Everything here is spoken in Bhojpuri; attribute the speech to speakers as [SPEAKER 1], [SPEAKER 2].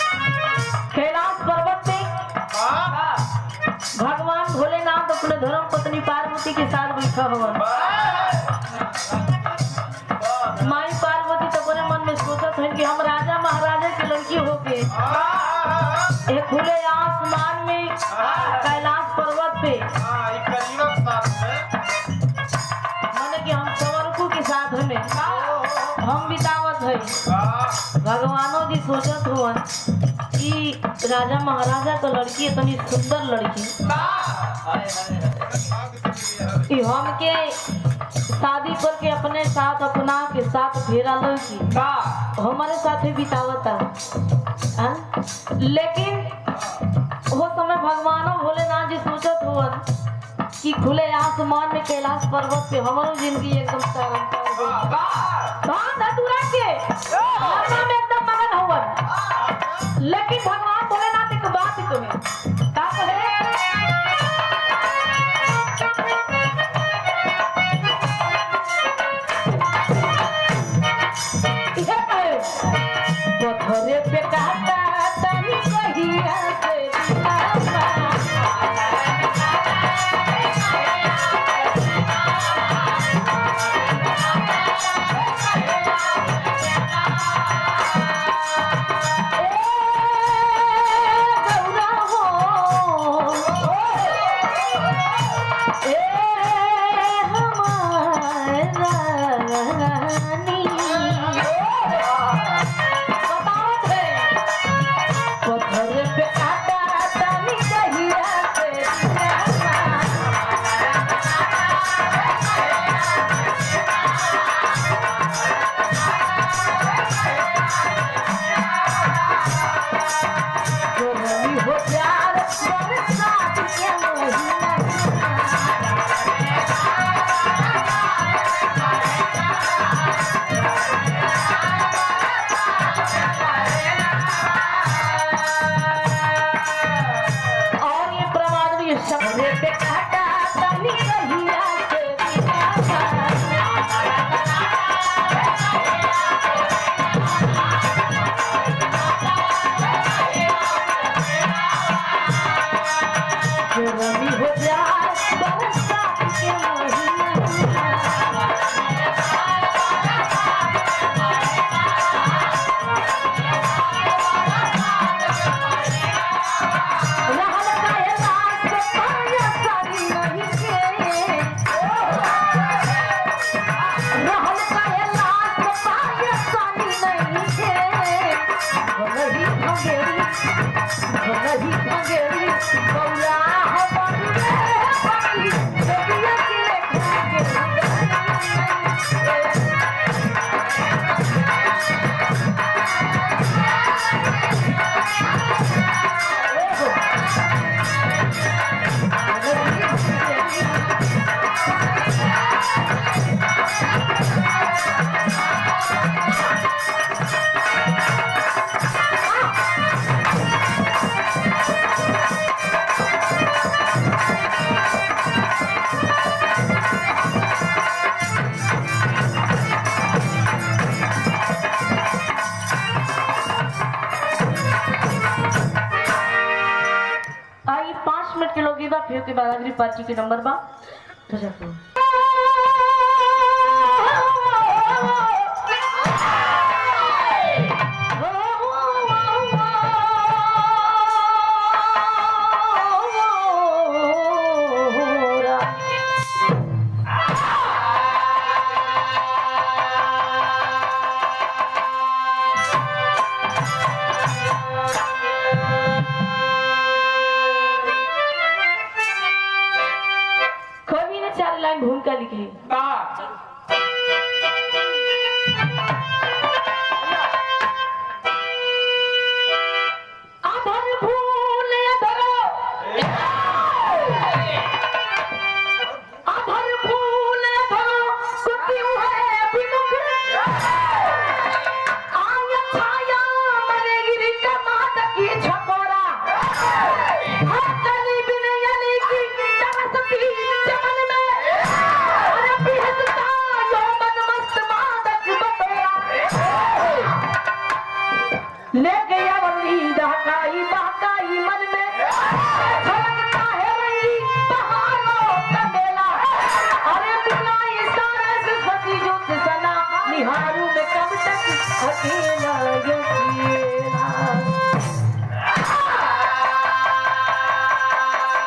[SPEAKER 1] कैलाश पर्वत पे भगवान भोलेनाथ अपने धर्म पत्नी पार्वती के साथ बैठा हुआ। माई पार्वती तो अपने मन में सोचत है कि हम राजा महाराजा की लड़की होके एक खुले आसमान में कैलाश पर्वत पे माने कि हम सवरकू के साथ में हम बितावत है। भगवानों जी सोचत हुआ कि राजा महाराजा का लड़की इतनी सुंदर लड़की कि हमके शादी करके अपने साथ अपना के साथ फेरा लड़की हमारे साथ ही बितावता। लेकिन वो समय भगवानों भोलेनाथ जी सोचत हुआ कि खुले आसमान में कैलाश पर्वत पे हमारी जिंदगी एकदम एकदम मगन हुआ। लेकिन भगवान भोलेनाथ एक बात तुम्हें क्या कहे पत्थरे पे काटा तनी कहिया से फिर के बाद अगली पार्टी के नंबर बा तो जाओ भूमिका लिखी बहकाई मन में झलकता है रंगी बहारों का मेला। अरे बुलाई सारे से सती जो सना निहारू में कब तक अकेला।